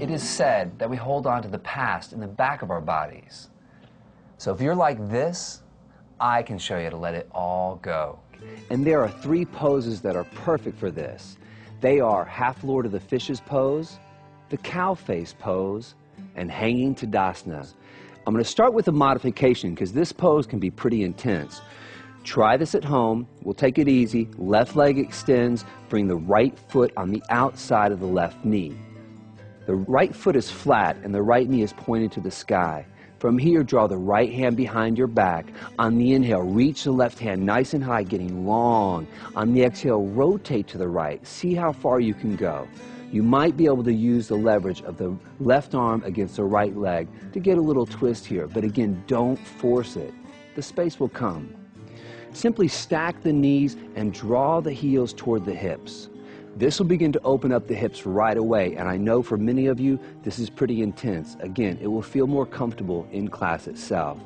it is said that we hold on to the past in the back of our bodies. So if you're like this, I can show you how to let it all go. And there are 3 poses that are perfect for this. They are Half Lord of the Fishes pose, the Cow Face pose, and Hanging Tadasana. I'm going to start with a modification because this pose can be pretty intense. Try this at home. We'll take it easy. Left leg extends. Bring the right foot on the outside of the left knee. The right foot is flat and the right knee is pointed to the sky. From here, draw the right hand behind your back. On the inhale, reach the left hand nice and high, getting long. On the exhale, rotate to the right. See how far you can go. You might be able to use the leverage of the left arm against the right leg to get a little twist here, but again, don't force it. The space will come. Simply stack the knees and draw the heels toward the hips. This will begin to open up the hips right away, and I know for many of you, this is pretty intense. Again, it will feel more comfortable in class itself.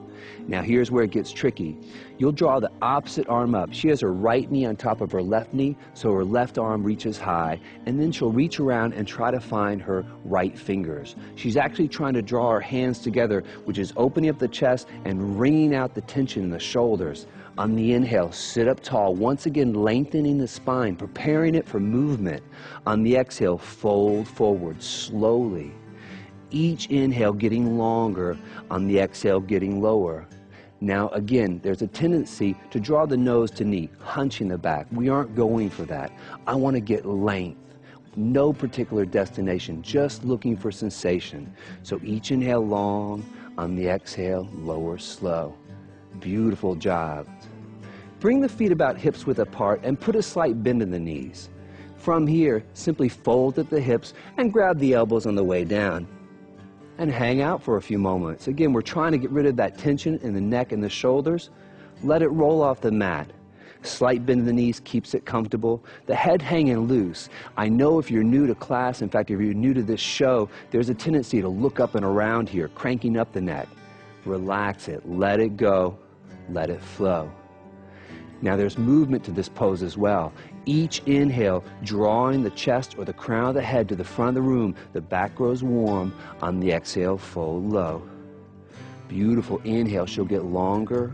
Now here's where it gets tricky. You'll draw the opposite arm up. She has her right knee on top of her left knee, so her left arm reaches high, and then she'll reach around and try to find her right fingers. She's actually trying to draw her hands together, which is opening up the chest and wringing out the tension in the shoulders. On the inhale, sit up tall, once again lengthening the spine, preparing it for movement. On the exhale, fold forward slowly. Each inhale getting longer, on the exhale getting lower. Now again, there's a tendency to draw the nose to knee, hunching the back. We aren't going for that. I want to get length. No particular destination, just looking for sensation. So each inhale long, on the exhale, lower slow. Beautiful job. Bring the feet about hips width apart and put a slight bend in the knees. From here, simply fold at the hips and grab the elbows on the way down. And hang out for a few moments. Again, we're trying to get rid of that tension in the neck and the shoulders. Let it roll off the mat. Slight bend in the knees keeps it comfortable. The head hanging loose. I know if you're new to class, in fact, if you're new to this show, there's a tendency to look up and around here, cranking up the neck. Relax it. Let it go. Let it flow. Now there's movement to this pose as well. Each inhale, drawing the chest or the crown of the head to the front of the room. The back grows warm. On the exhale, fold low. Beautiful. Inhale. She'll get longer.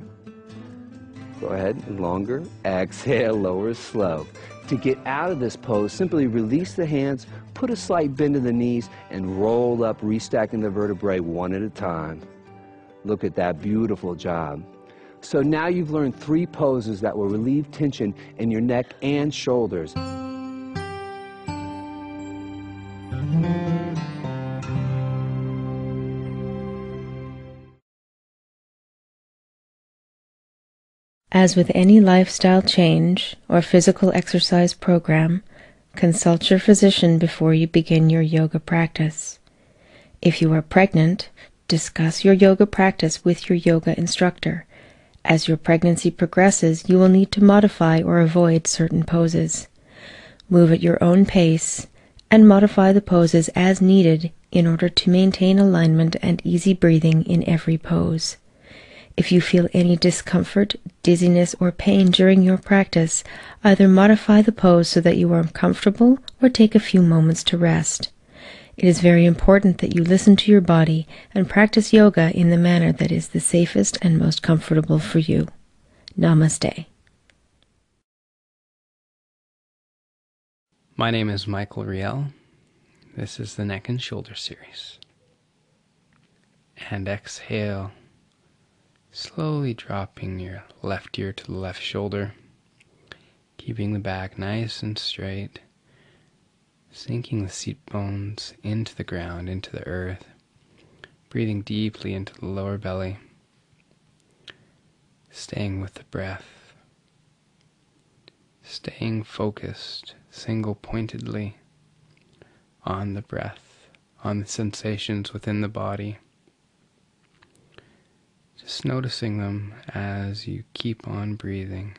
Go ahead. Longer. Exhale. Lower slow. To get out of this pose, simply release the hands, put a slight bend in the knees, and roll up, restacking the vertebrae one at a time. Look at that. Beautiful job. So now you've learned 3 poses that will relieve tension in your neck and shoulders. As with any lifestyle change or physical exercise program, consult your physician before you begin your yoga practice. If you are pregnant, discuss your yoga practice with your yoga instructor. As your pregnancy progresses, you will need to modify or avoid certain poses. Move at your own pace and modify the poses as needed in order to maintain alignment and easy breathing in every pose. If you feel any discomfort, dizziness, or pain during your practice, either modify the pose so that you are comfortable or take a few moments to rest. It is very important that you listen to your body and practice yoga in the manner that is the safest and most comfortable for you. Namaste. My name is Michael Riel. This is the Neck and Shoulder Series. And exhale, slowly dropping your left ear to the left shoulder, keeping the back nice and straight. Sinking the seat bones into the ground, into the earth, breathing deeply into the lower belly, staying with the breath, staying focused single-pointedly on the breath, on the sensations within the body, just noticing them as you keep on breathing.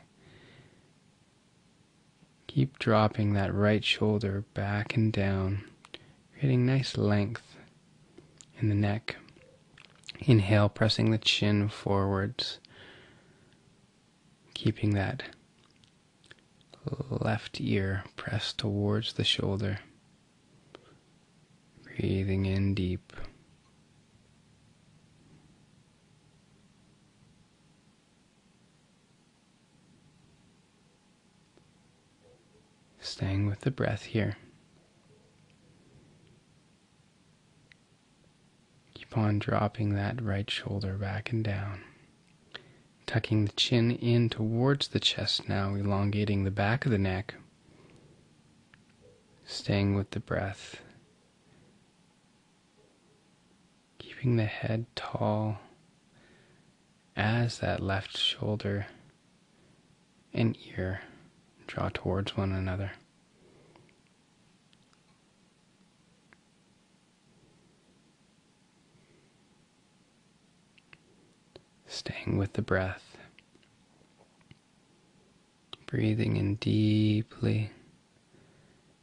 Keep dropping that right shoulder back and down, creating nice length in the neck. Inhale, pressing the chin forwards, keeping that left ear pressed towards the shoulder. Breathing in deep. Staying with the breath here. Keep on dropping that right shoulder back and down. Tucking the chin in towards the chest now, elongating the back of the neck. Staying with the breath. Keeping the head tall as that left shoulder and ear draw towards one another. Staying with the breath. Breathing in deeply.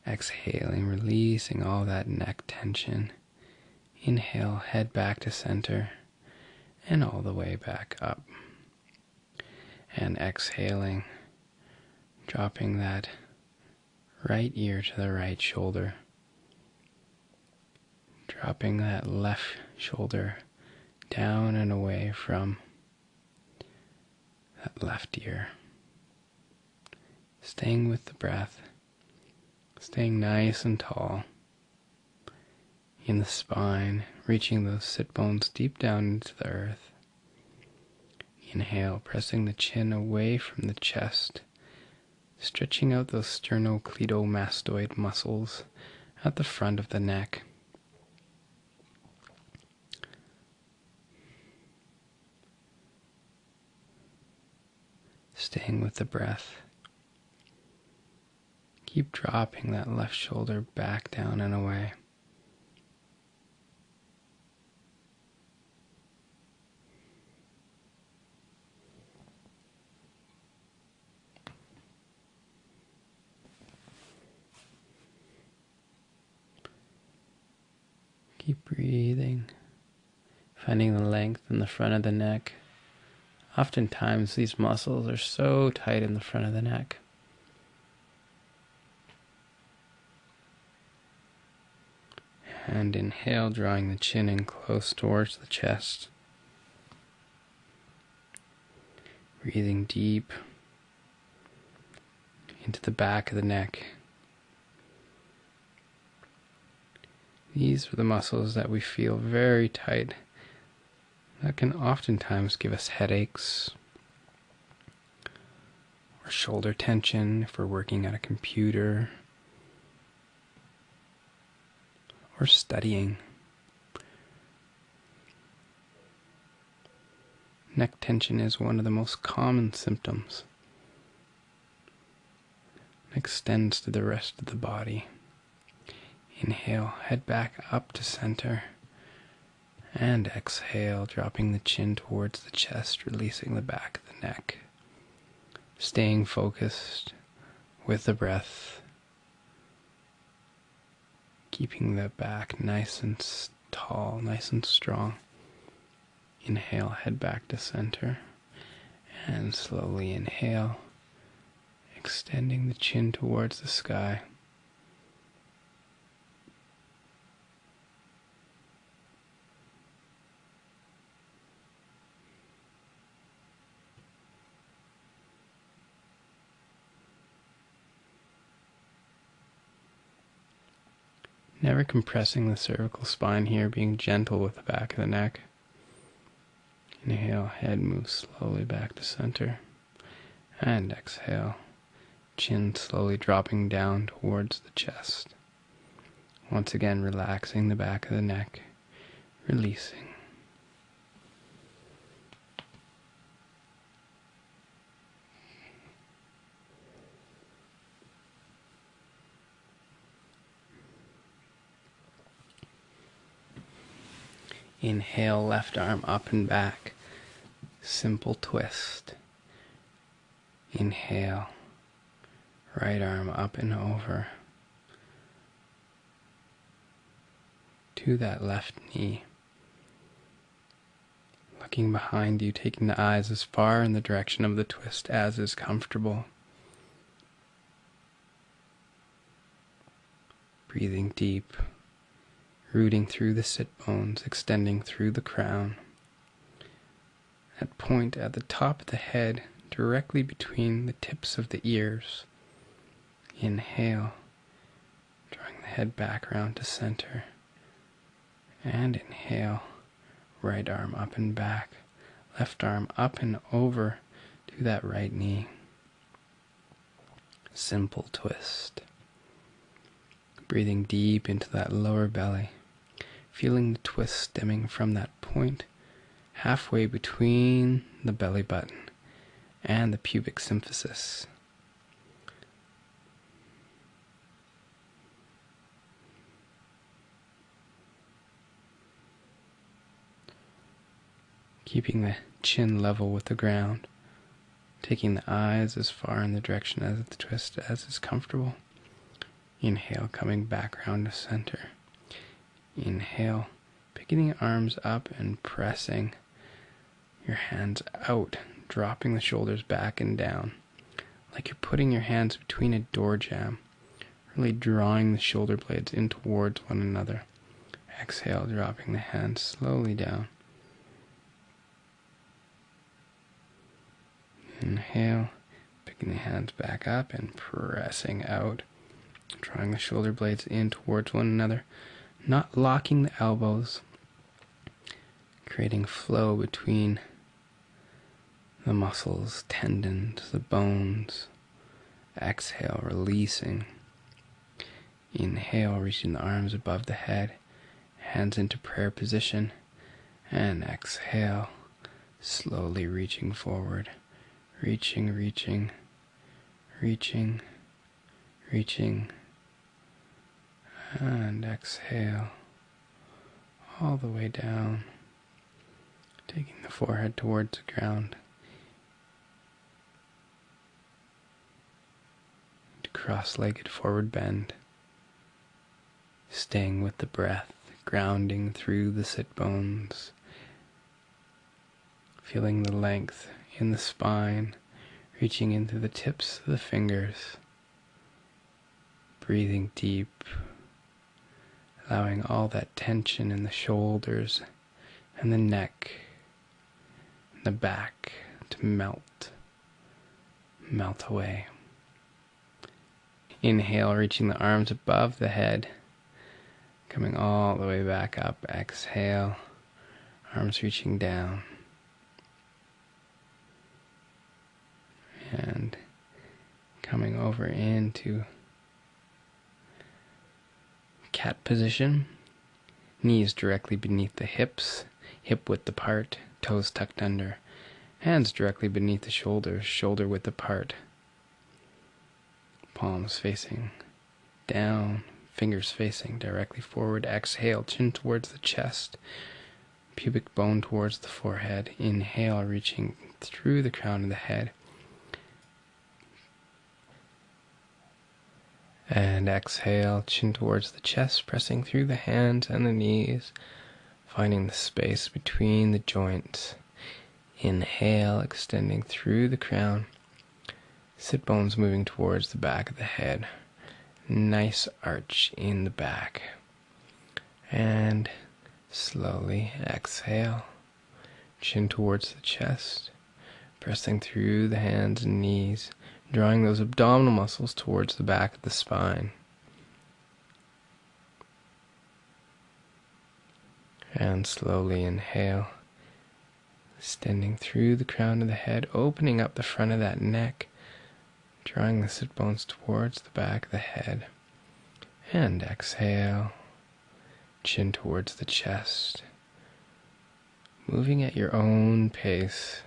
Exhaling, releasing all that neck tension. Inhale, head back to center and all the way back up. And exhaling, dropping that right ear to the right shoulder. Dropping that left shoulder down and away from that left ear. Staying with the breath. Staying nice and tall in the spine, reaching those sit bones deep down into the earth. Inhale, pressing the chin away from the chest, stretching out those sternocleidomastoid muscles at the front of the neck. Staying with the breath. Keep dropping that left shoulder back down and away. Keep breathing, finding the length in the front of the neck. Oftentimes these muscles are so tight in the front of the neck. And inhale, drawing the chin in close towards the chest. Breathing deep into the back of the neck. These are the muscles that we feel very tight. That can oftentimes give us headaches or shoulder tension if we're working at a computer or studying. Neck tension is one of the most common symptoms. It extends to the rest of the body. Inhale, head back up to center. And exhale, dropping the chin towards the chest, releasing the back of the neck. Staying focused with the breath. Keeping the back nice and tall, nice and strong. Inhale, head back to center. And slowly inhale, extending the chin towards the sky. Never compressing the cervical spine here, being gentle with the back of the neck. Inhale, head moves slowly back to center. And exhale, chin slowly dropping down towards the chest. Once again, relaxing the back of the neck, releasing. Inhale, left arm up and back. Simple twist. Inhale, right arm up and over to that left knee. Looking behind you, taking the eyes as far in the direction of the twist as is comfortable. Breathing deep, rooting through the sit bones, extending through the crown. That point at the top of the head, directly between the tips of the ears. Inhale, drawing the head back around to center. And inhale, right arm up and back, left arm up and over to that right knee. Simple twist. Breathing deep into that lower belly, feeling the twist stemming from that point halfway between the belly button and the pubic symphysis. Keeping the chin level with the ground, taking the eyes as far in the direction of the twist as is comfortable. Inhale, coming back around to center. Inhale, picking the arms up and pressing your hands out, dropping the shoulders back and down, like you're putting your hands between a door jamb, really drawing the shoulder blades in towards one another. Exhale, dropping the hands slowly down. Inhale, picking the hands back up and pressing out, drawing the shoulder blades in towards one another, not locking the elbows, creating flow between the muscles, tendons, the bones. Exhale, releasing. Inhale, reaching the arms above the head, hands into prayer position, and exhale, slowly reaching forward. Reaching, reaching, reaching, reaching, and exhale all the way down, taking the forehead towards the ground. Cross-legged forward bend, staying with the breath, grounding through the sit bones, feeling the length in the spine, reaching into the tips of the fingers, breathing deep, allowing all that tension in the shoulders and the neck and the back to melt away. Inhale, reaching the arms above the head, coming all the way back up. Exhale, arms reaching down. And coming over into cat position. Knees directly beneath the hips, hip width apart, toes tucked under. Hands directly beneath the shoulders, shoulder width apart. Palms facing down, fingers facing directly forward. Exhale, chin towards the chest, pubic bone towards the forehead. Inhale, reaching through the crown of the head. And exhale, chin towards the chest, pressing through the hands and the knees, finding the space between the joints. Inhale, extending through the crown. Sit bones moving towards the back of the head. Nice arch in the back. And slowly exhale. Chin towards the chest. Pressing through the hands and knees. Drawing those abdominal muscles towards the back of the spine. And slowly inhale. Extending through the crown of the head. Opening up the front of that neck. Drawing the sit bones towards the back of the head. And exhale. Chin towards the chest. Moving at your own pace.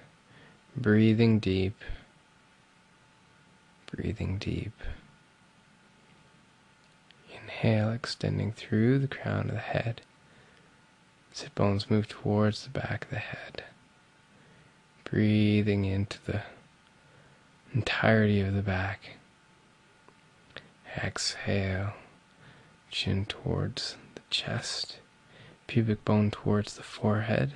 Breathing deep. Breathing deep. Inhale, extending through the crown of the head. Sit bones move towards the back of the head. Breathing into the entirety of the back. Exhale, chin towards the chest, pubic bone towards the forehead.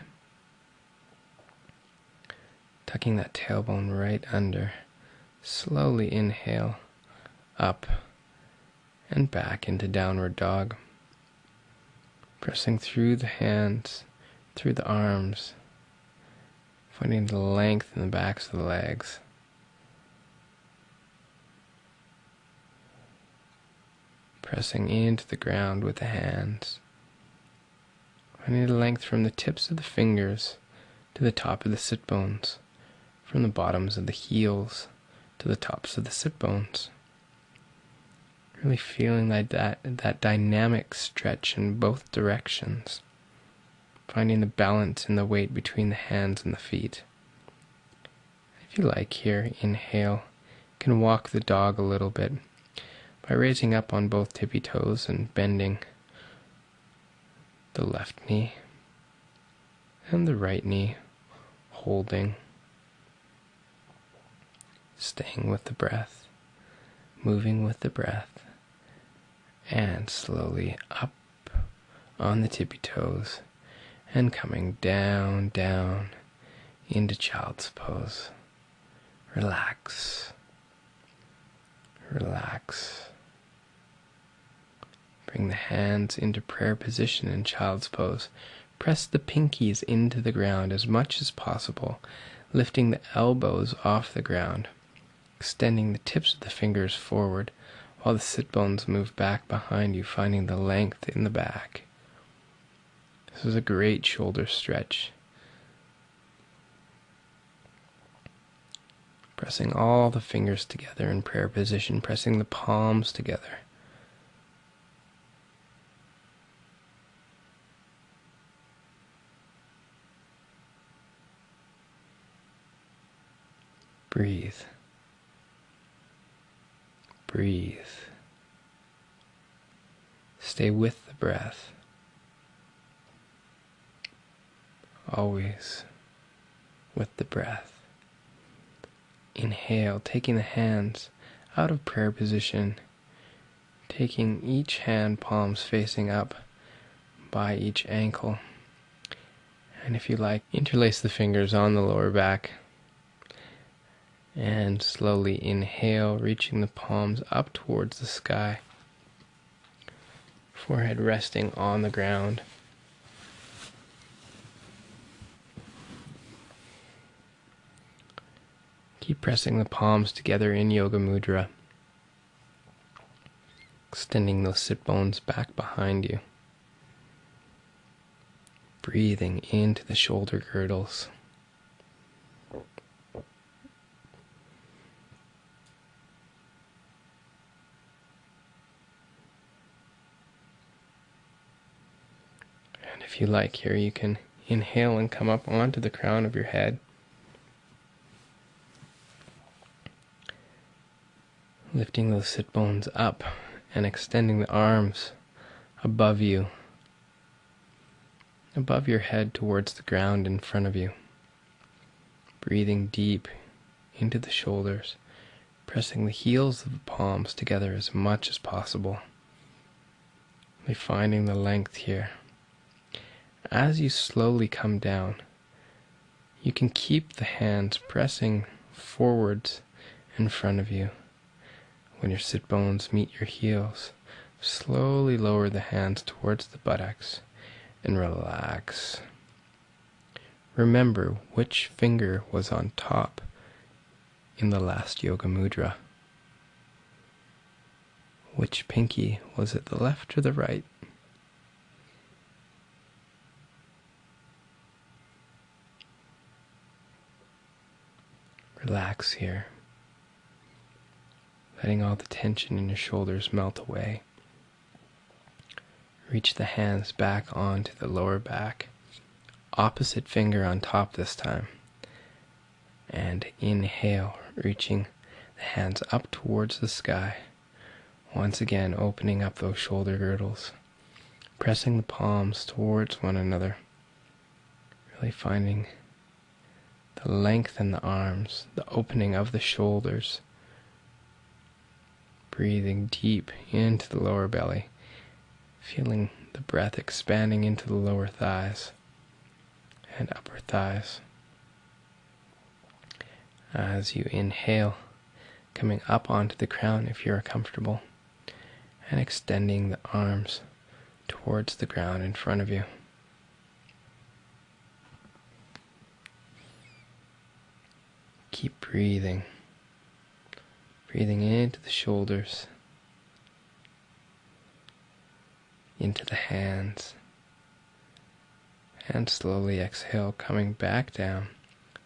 Tucking that tailbone right under. Slowly inhale, up and back into downward dog. Pressing through the hands, through the arms, finding the length in the backs of the legs. Pressing into the ground with the hands. Finding the length from the tips of the fingers to the top of the sit bones, from the bottoms of the heels to the tops of the sit bones. Really feeling that dynamic stretch in both directions. Finding the balance in the weight between the hands and the feet. If you like here, inhale. You can walk the dog a little bit by raising up on both tippy toes and bending the left knee and the right knee, holding, staying with the breath, moving with the breath, and slowly up on the tippy toes and coming down, down into child's pose. Relax, relax. Bring the hands into prayer position in child's pose. Press the pinkies into the ground as much as possible, lifting the elbows off the ground, extending the tips of the fingers forward while the sit bones move back behind you, finding the length in the back. This is a great shoulder stretch. Pressing all the fingers together in prayer position, pressing the palms together. Breathe. Breathe. Stay with the breath. Always with the breath. Inhale, taking the hands out of prayer position, taking each hand palms facing up by each ankle. And if you like, interlace the fingers on the lower back. And slowly inhale, reaching the palms up towards the sky. Forehead resting on the ground. Keep pressing the palms together in Yoga Mudra. Extending those sit bones back behind you. Breathing into the shoulder girdles. And if you like here, you can inhale and come up onto the crown of your head. Lifting those sit bones up and extending the arms above you, above your head towards the ground in front of you. Breathing deep into the shoulders, pressing the heels of the palms together as much as possible. Really finding the length here. As you slowly come down, you can keep the hands pressing forwards in front of you. When your sit bones meet your heels, slowly lower the hands towards the buttocks and relax. Remember which finger was on top in the last Yoga Mudra. Which pinky was it, the left or the right? Relax here. Letting all the tension in your shoulders melt away. Reach the hands back onto the lower back. Opposite finger on top this time. And inhale, reaching the hands up towards the sky. Once again, opening up those shoulder girdles. Pressing the palms towards one another. Really finding the length in the arms, the opening of the shoulders. Breathing deep into the lower belly, feeling the breath expanding into the lower thighs and upper thighs. As you inhale, coming up onto the crown if you're comfortable, and extending the arms towards the ground in front of you. Keep breathing. Breathing into the shoulders, into the hands, and slowly exhale, coming back down,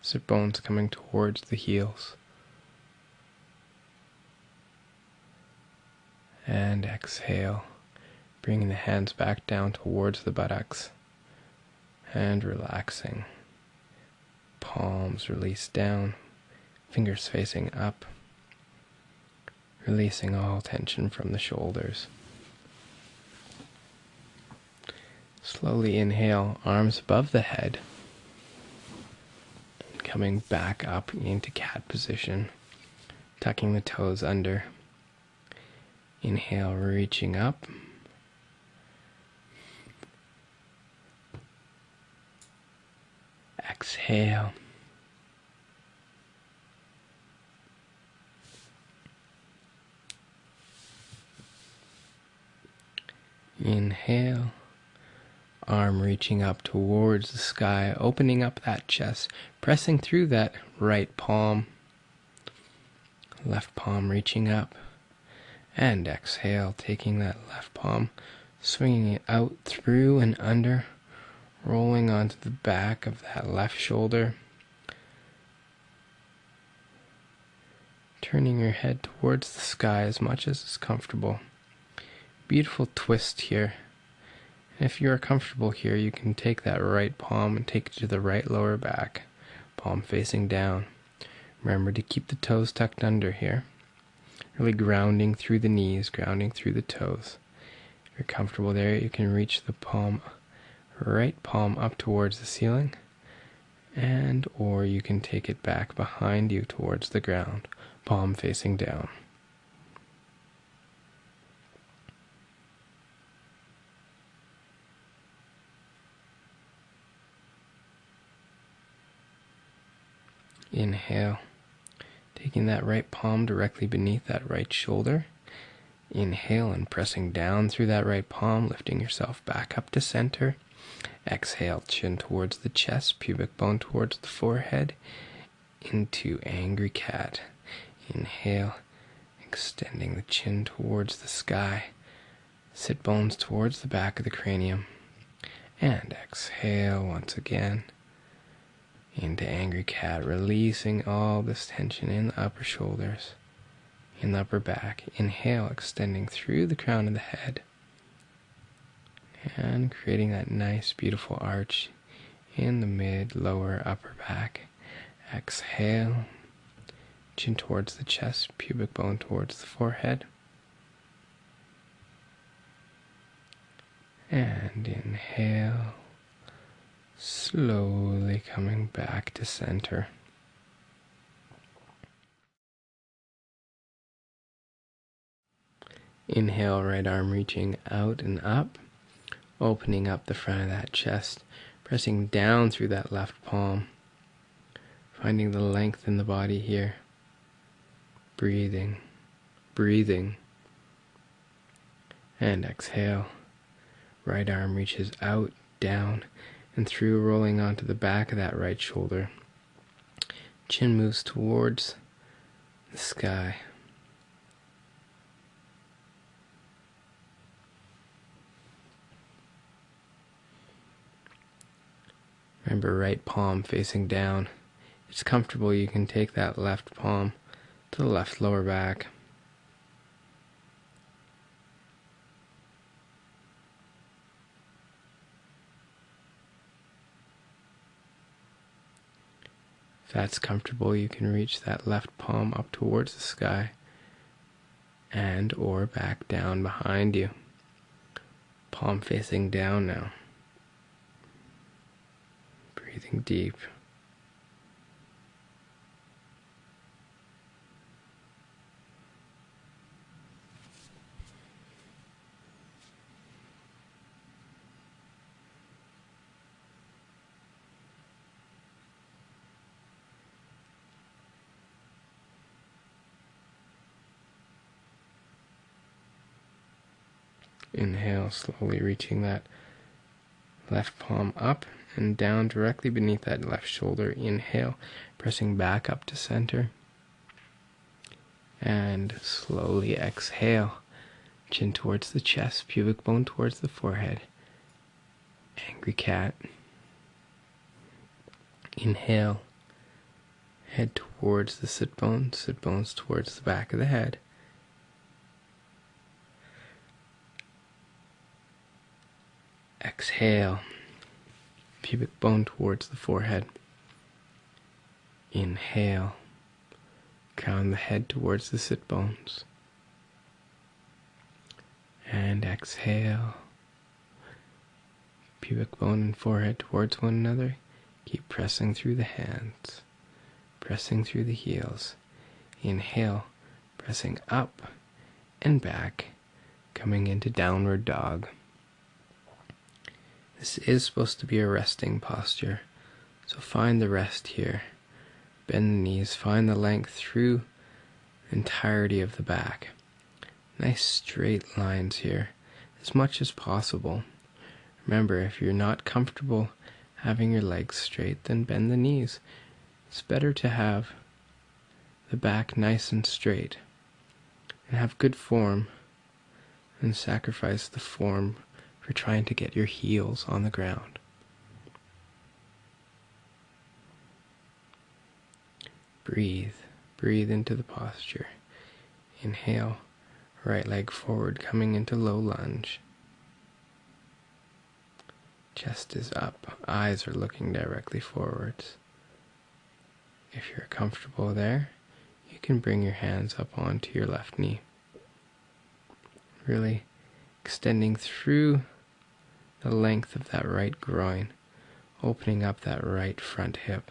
sit bones coming towards the heels. And exhale, bringing the hands back down towards the buttocks, and relaxing. Palms release down, fingers facing up, releasing all tension from the shoulders. Slowly inhale, arms above the head, and coming back up into cat position, tucking the toes under. Inhale, reaching up. Exhale. Inhale, arm reaching up towards the sky, opening up that chest, pressing through that right palm, left palm reaching up, and exhale, taking that left palm, swinging it out through and under, rolling onto the back of that left shoulder, turning your head towards the sky as much as is comfortable. Beautiful twist here. If you are comfortable here, you can take that right palm and take it to the right lower back, palm facing down. Remember to keep the toes tucked under here, really grounding through the knees, grounding through the toes. If you're comfortable there, you can reach the right palm up towards the ceiling, and or you can take it back behind you towards the ground, palm facing down. Inhale, taking that right palm directly beneath that right shoulder. Inhale and pressing down through that right palm, lifting yourself back up to center. Exhale, chin towards the chest, pubic bone towards the forehead, into angry cat. Inhale, extending the chin towards the sky, sit bones towards the back of the cranium. And exhale once again into angry cat, releasing all this tension in the upper shoulders, in the upper back. Inhale, extending through the crown of the head, and creating that nice, beautiful arch in the mid, lower, upper back. Exhale, chin towards the chest, pubic bone towards the forehead. And inhale, slowly coming back to center. Inhale, right arm reaching out and up, opening up the front of that chest, pressing down through that left palm, finding the length in the body here. Breathing, breathing. And exhale, right arm reaches out, down, and through, rolling onto the back of that right shoulder. Chin moves towards the sky. Remember, right palm facing down. If it's comfortable, you can take that left palm to the left lower back. If that's comfortable, you can reach that left palm up towards the sky and or back down behind you. Palm facing down now. Breathing deep. Inhale, slowly reaching that left palm up and down directly beneath that left shoulder. Inhale, pressing back up to center. And slowly exhale, chin towards the chest, pubic bone towards the forehead. Angry cat. Inhale, head towards the sit bones towards the back of the head. Exhale, pubic bone towards the forehead. Inhale, crown the head towards the sit bones. And exhale, pubic bone and forehead towards one another. Keep pressing through the hands, pressing through the heels. Inhale, pressing up and back, coming into downward dog. This is supposed to be a resting posture, so find the rest here. Bend the knees, find the length through the entirety of the back. Nice straight lines here, as much as possible. Remember, if you're not comfortable having your legs straight, then bend the knees. It's better to have the back nice and straight and have good form and sacrifice the form for trying to get your heels on the ground. Breathe. Breathe into the posture. Inhale, right leg forward, coming into low lunge. Chest is up, eyes are looking directly forwards. If you're comfortable there, you can bring your hands up onto your left knee. Really extending through the length of that right groin, opening up that right front hip.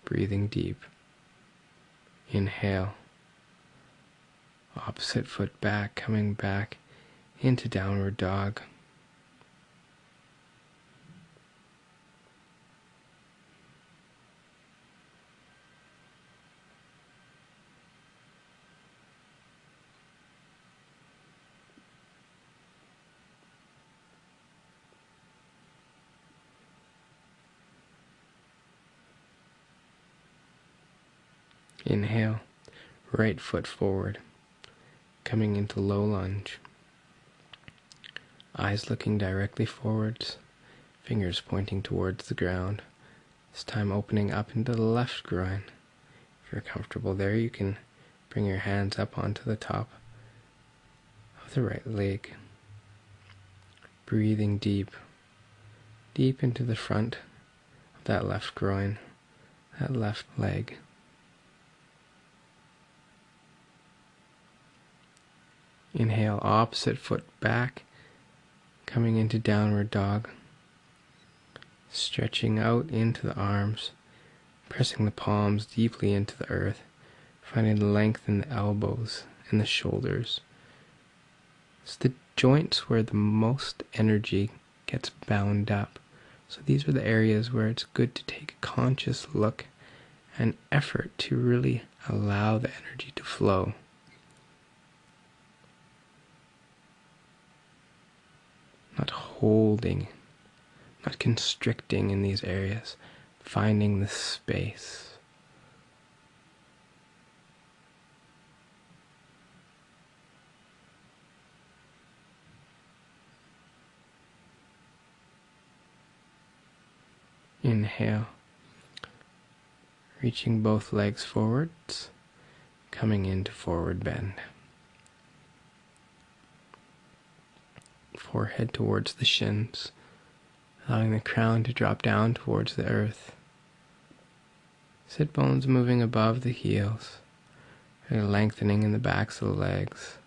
Breathing deep. Inhale. Opposite foot back, coming back into downward dog. Inhale, right foot forward, coming into low lunge. Eyes looking directly forwards, fingers pointing towards the ground. This time opening up into the left groin. If you're comfortable there, you can bring your hands up onto the top of the right leg. Breathing deep, deep into the front of that left groin, that left leg. Inhale, opposite foot back, coming into downward dog. Stretching out into the arms, pressing the palms deeply into the earth, finding the length in the elbows and the shoulders. It's the joints where the most energy gets bound up. So these are the areas where it's good to take a conscious look and effort to really allow the energy to flow. Not holding, not constricting in these areas, finding the space. Inhale, reaching both legs forwards, coming into forward bend. Forehead towards the shins, allowing the crown to drop down towards the earth. Sit bones moving above the heels, lengthening in the backs of the legs.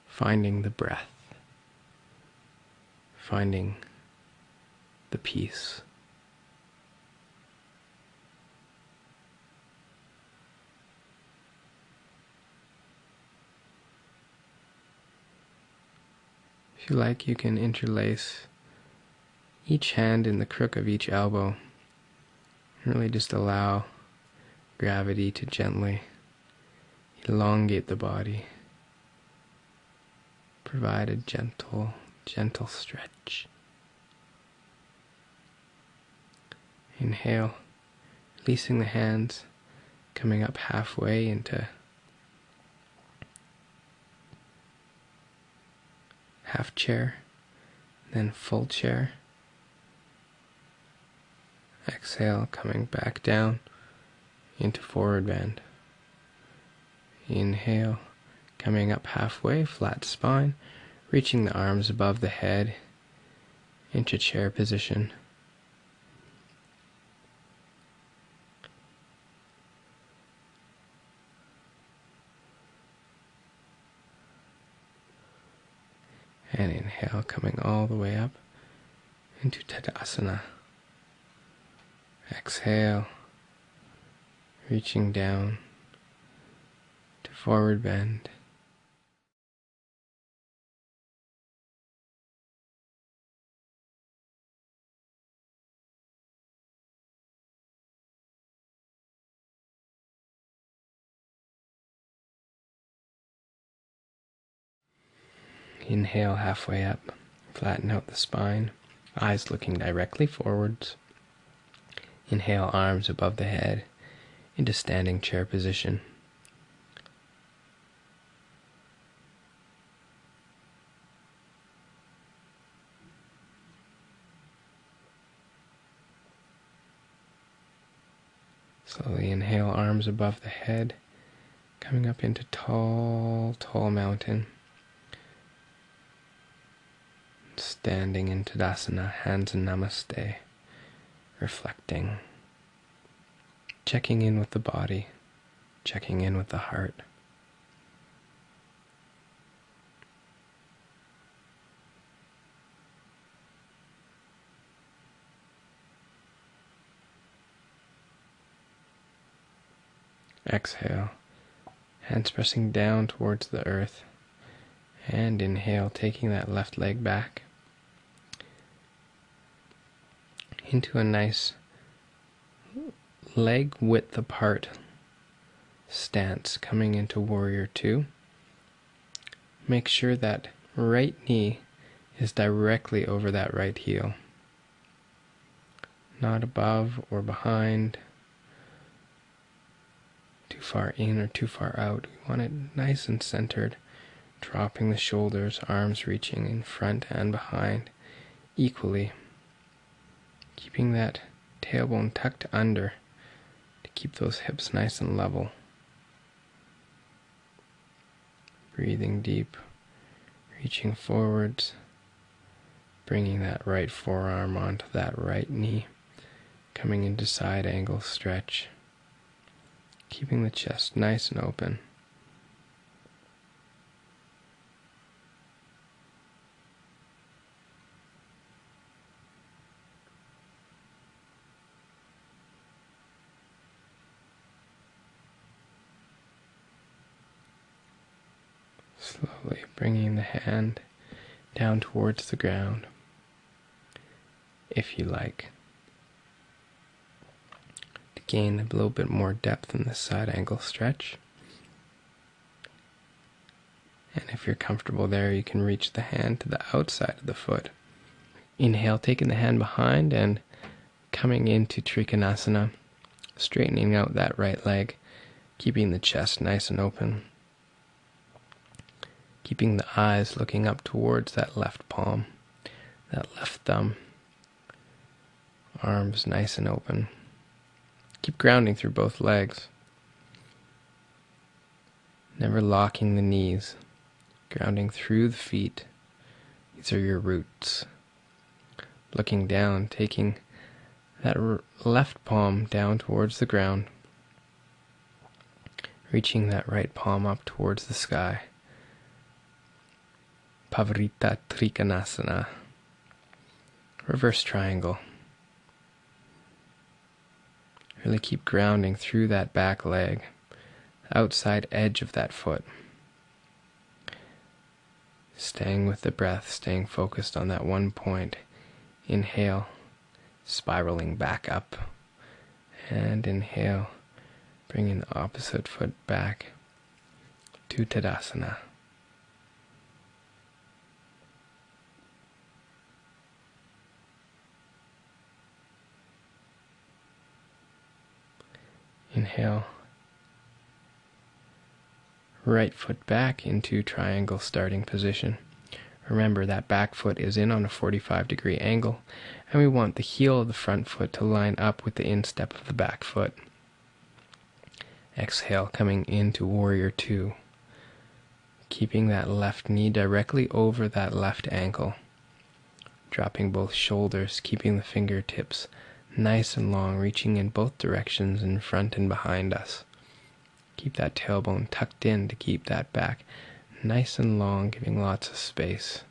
Finding the breath, finding the peace. If you like, you can interlace each hand in the crook of each elbow Really just allow gravity to gently elongate the body. Provide a gentle, gentle stretch. Inhale, releasing the hands, coming up halfway into half chair, then full chair. Exhale, coming back down into forward bend. Inhale, coming up halfway, flat spine, reaching the arms above the head into chair position. And inhale, coming all the way up into Tadasana. Exhale, reaching down to forward bend. Inhale halfway up, flatten out the spine, eyes looking directly forwards. Inhale, arms above the head into standing chair position. Slowly inhale, arms above the head, coming up into tall, tall mountain. Standing in Tadasana, hands in Namaste, reflecting, checking in with the body, checking in with the heart. Exhale, hands pressing down towards the earth, and inhale, taking that left leg back into a nice leg width apart stance, coming into Warrior Two. Make sure that right knee is directly over that right heel, not above or behind, too far in or too far out. We want it nice and centered, dropping the shoulders, arms reaching in front and behind equally, keeping that tailbone tucked under to keep those hips nice and level. Breathing deep, reaching forwards, bringing that right forearm onto that right knee, coming into side angle stretch, keeping the chest nice and open. Slowly bringing the hand down towards the ground, if you like, to gain a little bit more depth in the side angle stretch. And if you're comfortable there, you can reach the hand to the outside of the foot. Inhale, taking the hand behind and coming into Trikonasana, straightening out that right leg, keeping the chest nice and open. Keeping the eyes looking up towards that left palm, that left thumb. Arms nice and open. Keep grounding through both legs. Never locking the knees. Grounding through the feet. These are your roots. Looking down, taking that left palm down towards the ground. Reaching that right palm up towards the sky. Pavarita Trikonasana, reverse triangle. Really keep grounding through that back leg, outside edge of that foot. Staying with the breath, staying focused on that one point. Inhale, spiraling back up. And inhale, bringing the opposite foot back to Tadasana. Inhale, right foot back into triangle starting position. Remember that back foot is in on a 45-degree angle, and we want the heel of the front foot to line up with the instep of the back foot. Exhale, coming into Warrior Two, keeping that left knee directly over that left ankle, dropping both shoulders, keeping the fingertips nice and long, reaching in both directions in front and behind us. Keep that tailbone tucked in to keep that back nice and long, giving lots of space.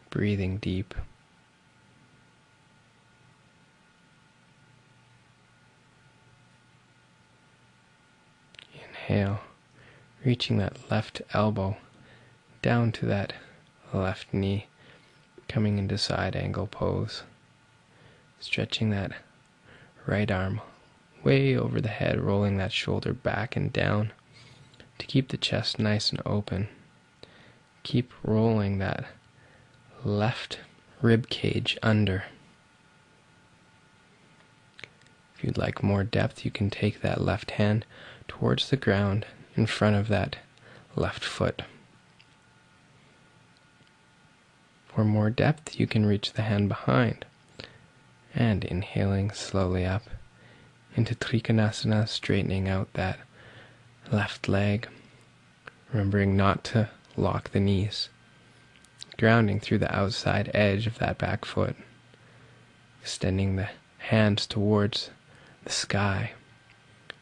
Breathing deep. Inhale, reaching that left elbow down to that left knee, coming into side angle pose. Stretching that right arm way over the head, rolling that shoulder back and down to keep the chest nice and open. Keep rolling that left rib cage under. If you'd like more depth, you can take that left hand towards the ground in front of that left foot. For more depth, you can reach the hand behind. And inhaling slowly up into Trikonasana, straightening out that left leg, remembering not to lock the knees, grounding through the outside edge of that back foot, extending the hands towards the sky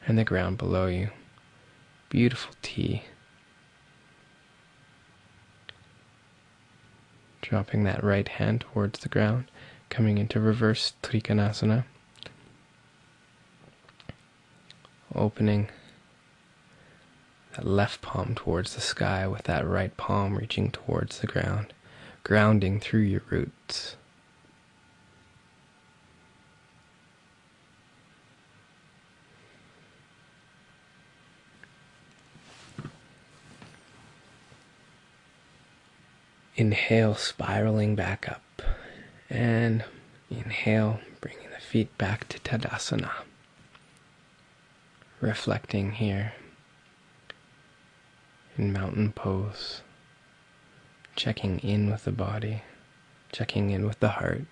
and the ground below you. Beautiful T. Dropping that right hand towards the ground, coming into reverse Trikonasana. Opening that left palm towards the sky with that right palm reaching towards the ground, grounding through your roots. Inhale, spiraling back up, and inhale, bringing the feet back to Tadasana. Reflecting here in mountain pose, checking in with the body, checking in with the heart.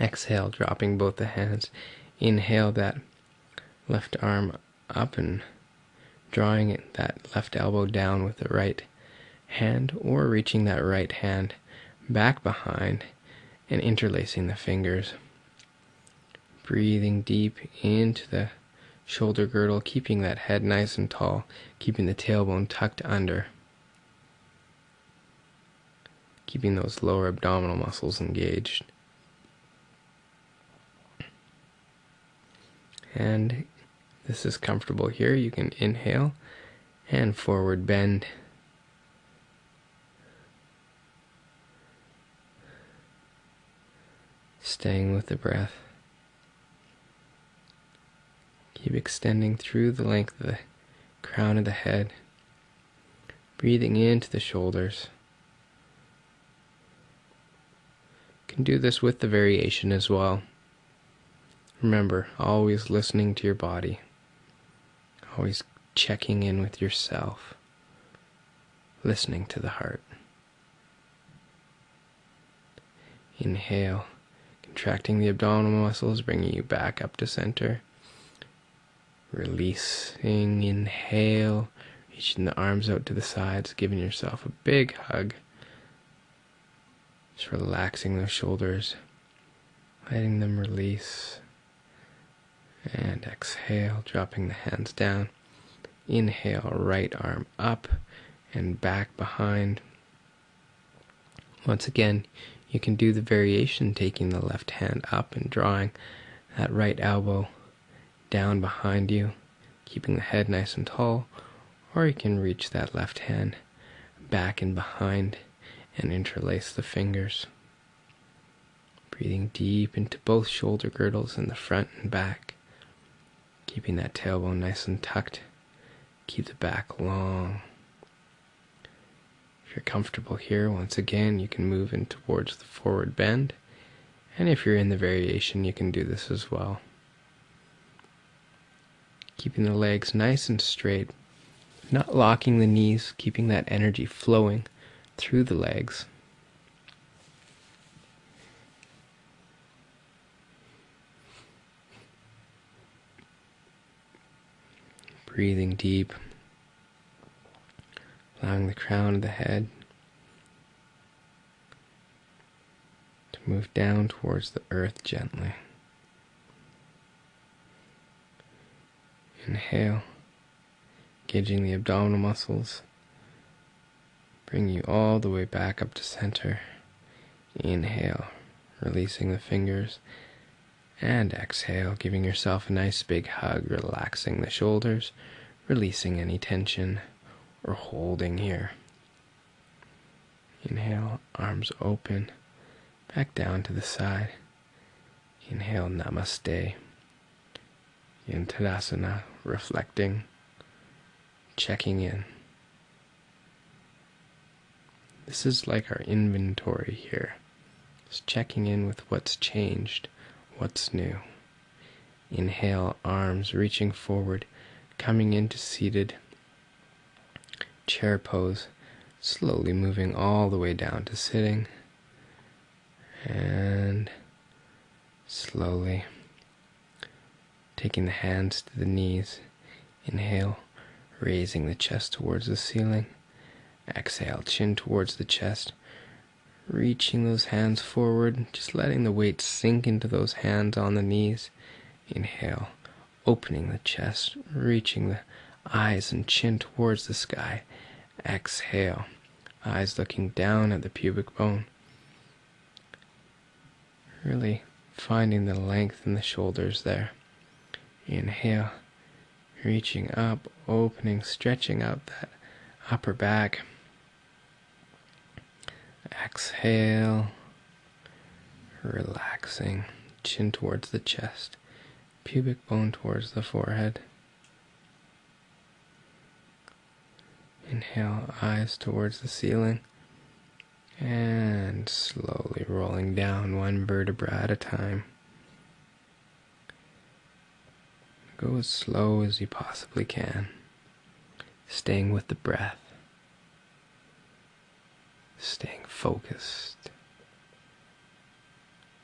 Exhale, dropping both the hands. Inhale that left arm up and drawing that left elbow down with the right hand, or reaching that right hand back behind and interlacing the fingers. Breathing deep into the shoulder girdle, keeping that head nice and tall, keeping the tailbone tucked under, keeping those lower abdominal muscles engaged. And this is comfortable here. You can inhale and forward bend. Staying with the breath. Keep extending through the length of the crown of the head. Breathing into the shoulders. You can do this with the variation as well. Remember, always listening to your body, always checking in with yourself, listening to the heart. Inhale, contracting the abdominal muscles, bringing you back up to center. Releasing, inhale, reaching the arms out to the sides, giving yourself a big hug. Just relaxing those shoulders, letting them release. And exhale, dropping the hands down. Inhale, right arm up. and back behind. Once again, you can do the variation, taking the left hand up and drawing that right elbow down behind you, keeping the head nice and tall, or you can reach that left hand back and behind and interlace the fingers. Breathing deep into both shoulder girdles in the front and back, keeping that tailbone nice and tucked. Keep the back long. If you're comfortable here, once again, you can move in towards the forward bend. And if you're in the variation, you can do this as well. Keeping the legs nice and straight, not locking the knees, keeping that energy flowing through the legs. Breathing deep, allowing the crown of the head to move down towards the earth gently. Inhale, engaging the abdominal muscles. Bring you all the way back up to center. Inhale, releasing the fingers. And exhale, giving yourself a nice big hug, relaxing the shoulders, releasing any tension or holding here. Inhale, arms open, back down to the side. Inhale, namaste. In Tadasana, reflecting, checking in. This is like our inventory here. Just checking in with what's changed, what's new. Inhale, arms reaching forward, coming into seated chair pose, slowly moving all the way down to sitting, and slowly taking the hands to the knees. Inhale, raising the chest towards the ceiling. Exhale, chin towards the chest, reaching those hands forward, just letting the weight sink into those hands on the knees. Inhale, opening the chest, reaching the eyes and chin towards the sky. Exhale, eyes looking down at the pubic bone. Really finding the length in the shoulders there. Inhale, reaching up, opening, stretching out that upper back. Exhale, relaxing, chin towards the chest, pubic bone towards the forehead. Inhale, eyes towards the ceiling, and slowly rolling down one vertebra at a time. Go as slow as you possibly can, staying with the breath, staying focused,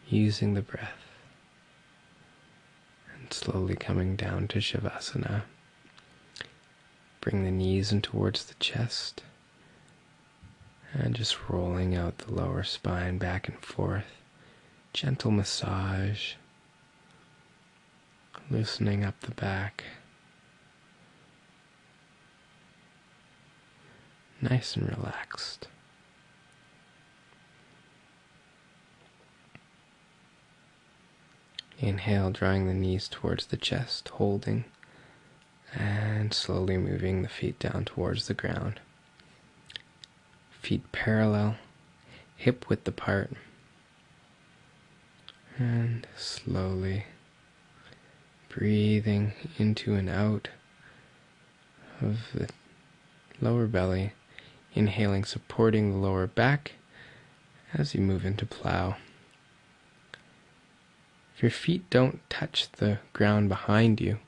using the breath, and slowly coming down to Shavasana. Bring the knees in towards the chest, and just rolling out the lower spine back and forth. Gentle massage, loosening up the back. Nice and relaxed. Inhale, drawing the knees towards the chest, holding, and slowly moving the feet down towards the ground. Feet parallel, hip width apart, and slowly breathing into and out of the lower belly, inhaling, supporting the lower back as you move into plow. If your feet don't touch the ground behind you,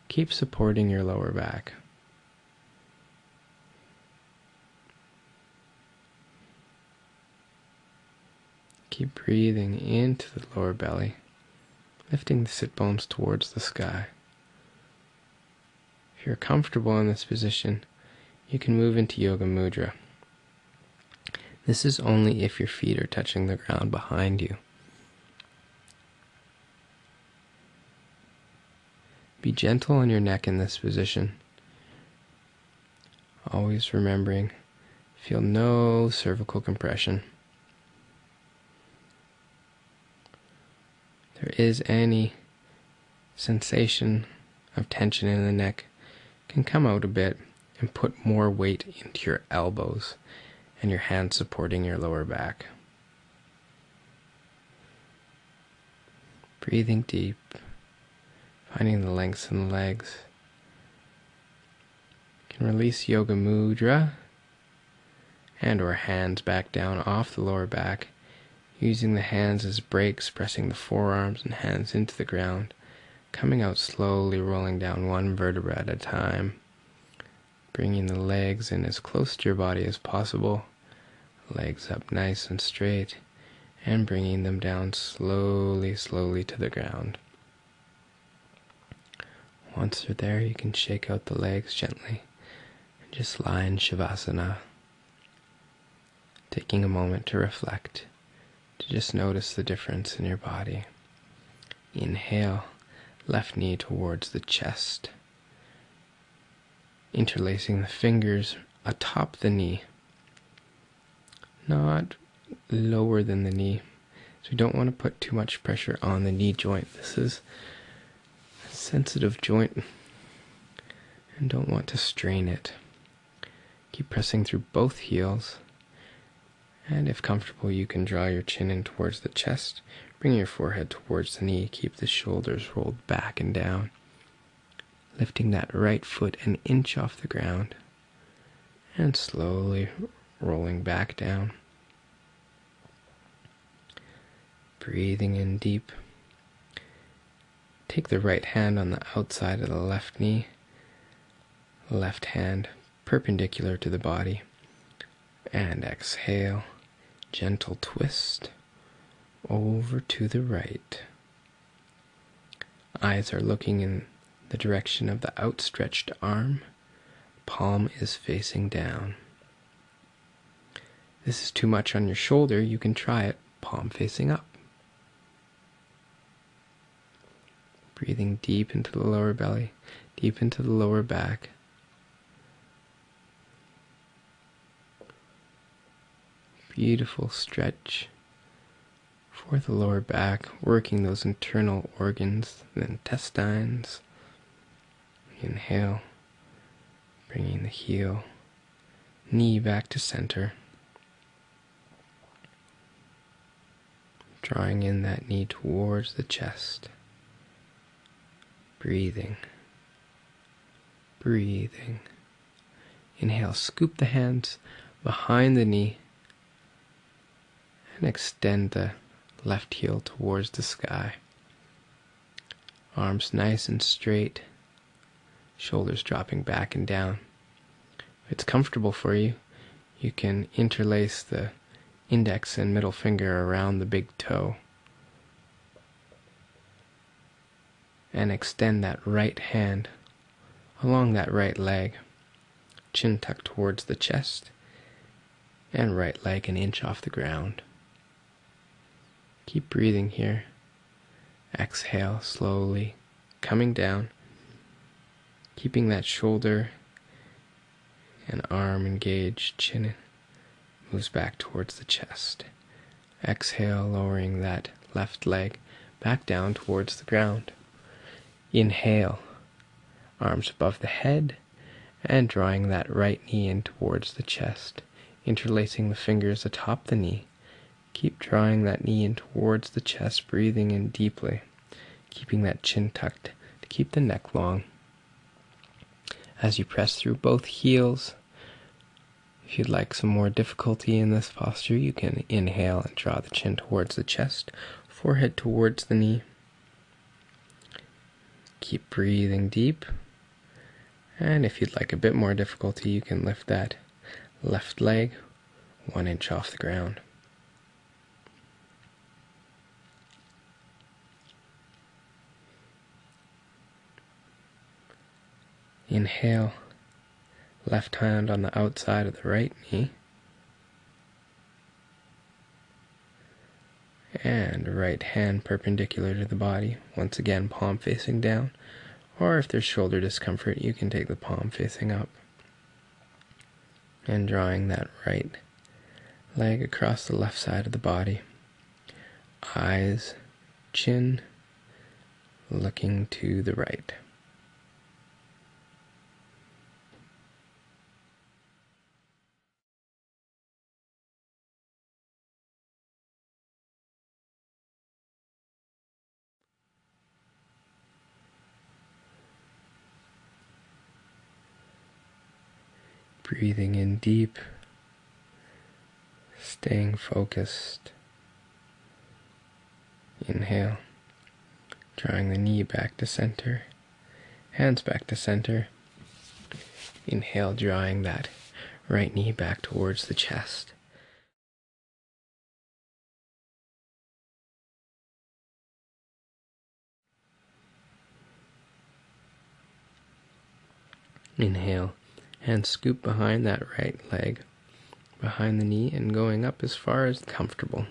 keep supporting your lower back. Keep breathing into the lower belly, lifting the sit bones towards the sky. If you're comfortable in this position, you can move into Yoga Mudra. This is only if your feet are touching the ground behind you. Be gentle on your neck in this position, always remembering Feel no cervical compression. If there is any sensation of tension in the neck, can come out a bit and put more weight into your elbows and your hands supporting your lower back. Breathing deep, finding the lengths in the legs. You can release Yoga Mudra and or hands back down off the lower back, using the hands as brakes, pressing the forearms and hands into the ground, coming out slowly, rolling down one vertebra at a time, bringing the legs in as close to your body as possible, legs up nice and straight, and bringing them down slowly, slowly to the ground. Once they're there, you can shake out the legs gently and just lie in Shavasana, taking a moment to reflect, to just notice the difference in your body. Inhale, left knee towards the chest, interlacing the fingers atop the knee, not lower than the knee. So we don't want to put too much pressure on the knee joint. This is a sensitive joint and don't want to strain it. Keep pressing through both heels, and if comfortable you can draw your chin in towards the chest, bring your forehead towards the knee, keep the shoulders rolled back and down, lifting that right foot an inch off the ground and slowly rolling back down. Breathing in deep. Take the right hand on the outside of the left knee, left hand perpendicular to the body, and exhale, gentle twist over to the right. Eyes are looking in the direction of the outstretched arm. Palm is facing down. This is too much on your shoulder. You can try it, palm facing up. Breathing deep into the lower belly, deep into the lower back. Beautiful stretch for the lower back, working those internal organs, the intestines. Inhale, bringing the heel, knee back to center. Drawing in that knee towards the chest. Breathing. Breathing. Inhale, scoop the hands behind the knee and extend the left heel towards the sky. Arms nice and straight, shoulders dropping back and down. If it's comfortable for you, you can interlace the index and middle finger around the big toe and extend that right hand along that right leg, chin tucked towards the chest, and right leg an inch off the ground. Keep breathing here. Exhale slowly, coming down, keeping that shoulder and arm engaged, chin moves back towards the chest. Exhale, lowering that left leg back down towards the ground. Inhale, arms above the head and drawing that right knee in towards the chest, interlacing the fingers atop the knee. Keep drawing that knee in towards the chest, breathing in deeply, keeping that chin tucked to keep the neck long. As you press through both heels, if you'd like some more difficulty in this posture, you can inhale and draw the chin towards the chest, forehead towards the knee. Keep breathing deep. And if you'd like a bit more difficulty, you can lift that left leg 1 inch off the ground. Inhale, left hand on the outside of the right knee, and right hand perpendicular to the body, once again palm facing down, or if there's shoulder discomfort you can take the palm facing up. And drawing that right leg across the left side of the body. Eyes, chin, looking to the right. Breathing in deep, staying focused. Inhale, drawing the knee back to center, hands back to center. Inhale, drawing that right knee back towards the chest. Inhale, and scoop behind that right leg, behind the knee, and going up as far as comfortable.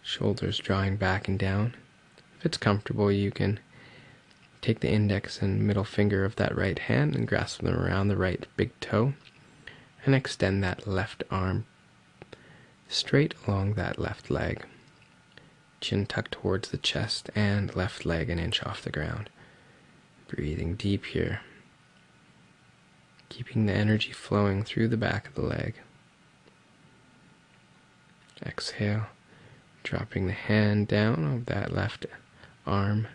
Shoulders drawing back and down. If it's comfortable, you can take the index and middle finger of that right hand and grasp them around the right big toe, and extend that left arm straight along that left leg. Chin tucked towards the chest and left leg an inch off the ground. Breathing deep here. Keeping the energy flowing through the back of the leg. Exhale, dropping the hand down of that left arm,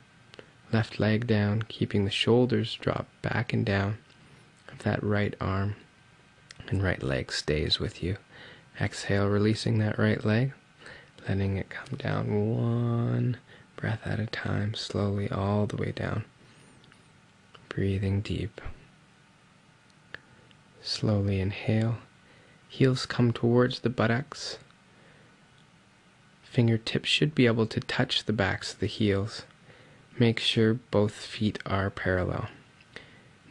left leg down, keeping the shoulders drop back and down of that right arm, and right leg stays with you. Exhale, releasing that right leg, letting it come down one breath at a time, slowly all the way down. Breathing deep. Slowly inhale. Heels come towards the buttocks. Fingertips should be able to touch the backs of the heels. Make sure both feet are parallel.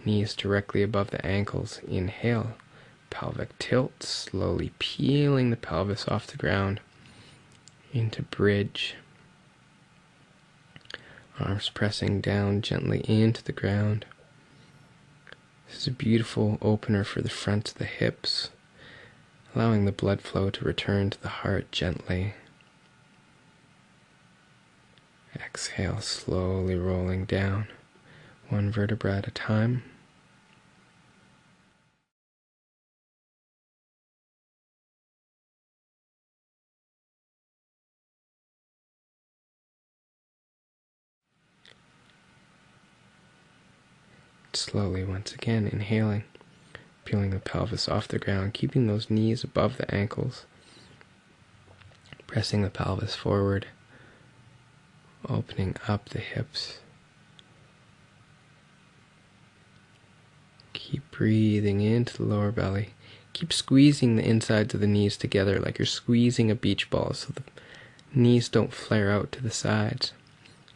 Knees directly above the ankles. Inhale. Pelvic tilt, slowly peeling the pelvis off the ground into bridge. Arms pressing down gently into the ground. This is a beautiful opener for the front of the hips, allowing the blood flow to return to the heart gently. Exhale, slowly rolling down, one vertebra at a time. Slowly, once again, inhaling, peeling the pelvis off the ground, keeping those knees above the ankles, pressing the pelvis forward, opening up the hips. Keep breathing into the lower belly. Keep squeezing the insides of the knees together like you're squeezing a beach ball so the knees don't flare out to the sides.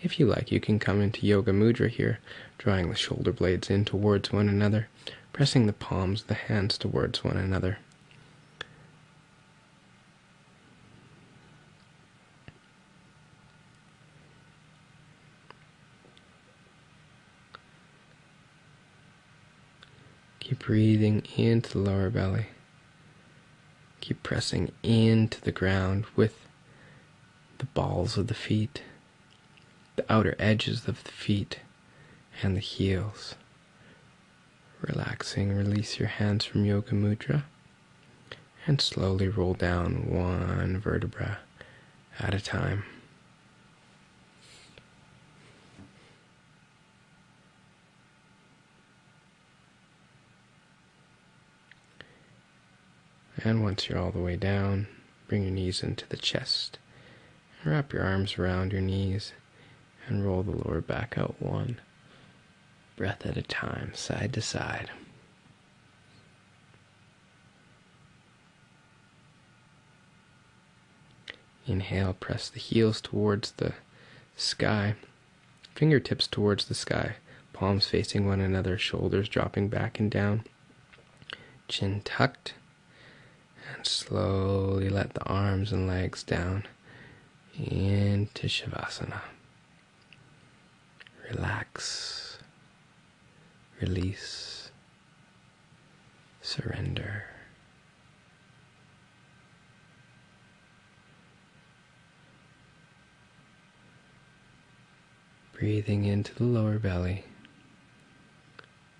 If you like, you can come into Yoga Mudra here, drawing the shoulder blades in towards one another, pressing the palms of the hands towards one another. Keep breathing into the lower belly. Keep pressing into the ground with the balls of the feet, the outer edges of the feet, and the heels. Relaxing, release your hands from Yoga Mudra and slowly roll down one vertebra at a time. And once you're all the way down, bring your knees into the chest. And wrap your arms around your knees and roll the lower back out one breath at a time, side to side. Inhale, press the heels towards the sky, fingertips towards the sky, palms facing one another, shoulders dropping back and down, chin tucked, and slowly let the arms and legs down into Shavasana. Relax, release. surrender. Breathing into the lower belly,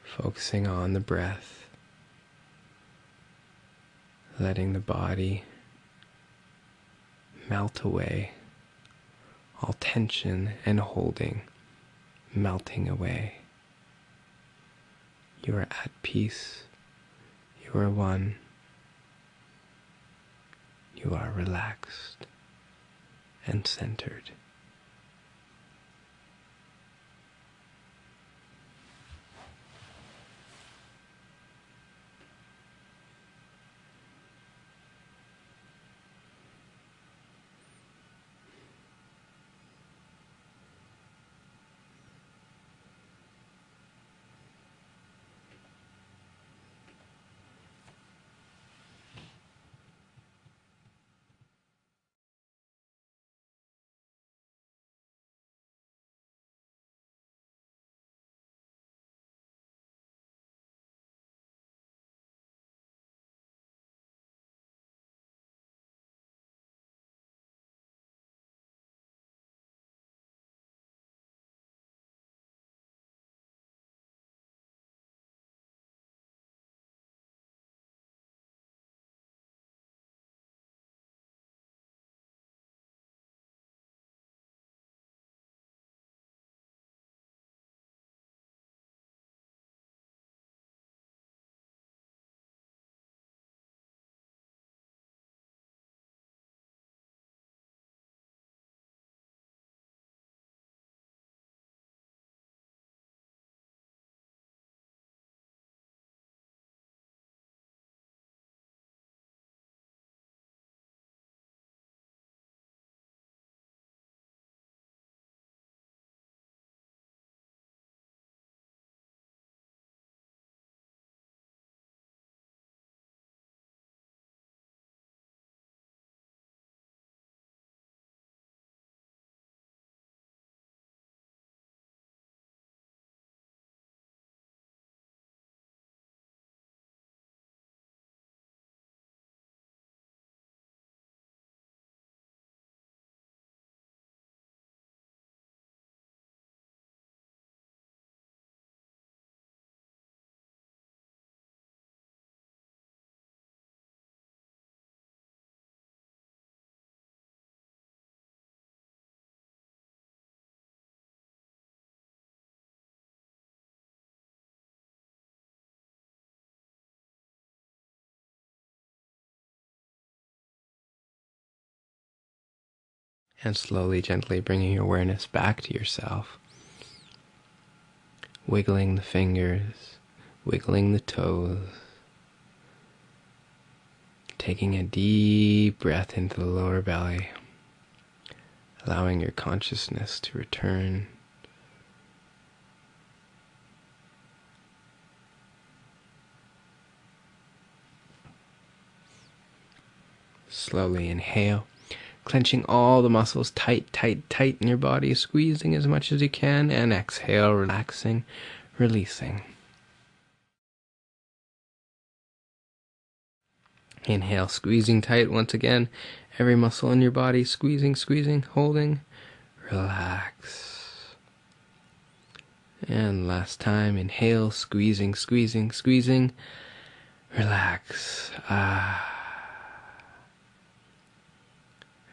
focusing on the breath, letting the body melt away, all tension and holding melting away. You are at peace. You are one. You are relaxed and centered. And slowly, gently bringing your awareness back to yourself. Wiggling the fingers, wiggling the toes. Taking a deep breath into the lower belly. Allowing your consciousness to return. Slowly inhale. Clenching all the muscles tight, tight, tight in your body, squeezing as much as you can, and exhale, relaxing, releasing. Inhale, squeezing tight once again, every muscle in your body, squeezing, squeezing, holding, relax. And last time, inhale, squeezing, squeezing, squeezing, relax.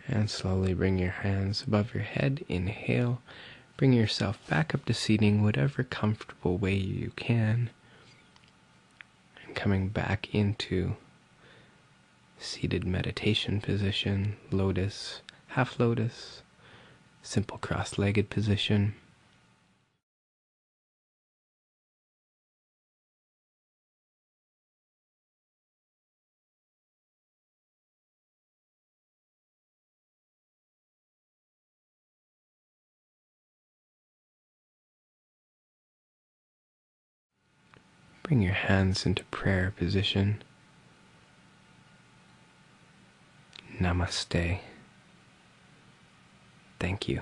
And slowly bring your hands above your head. Inhale. Bring yourself back up to seating, whatever comfortable way you can. And coming back into seated meditation position, lotus, half lotus, simple cross-legged position. Bring your hands into prayer position. Namaste. Thank you.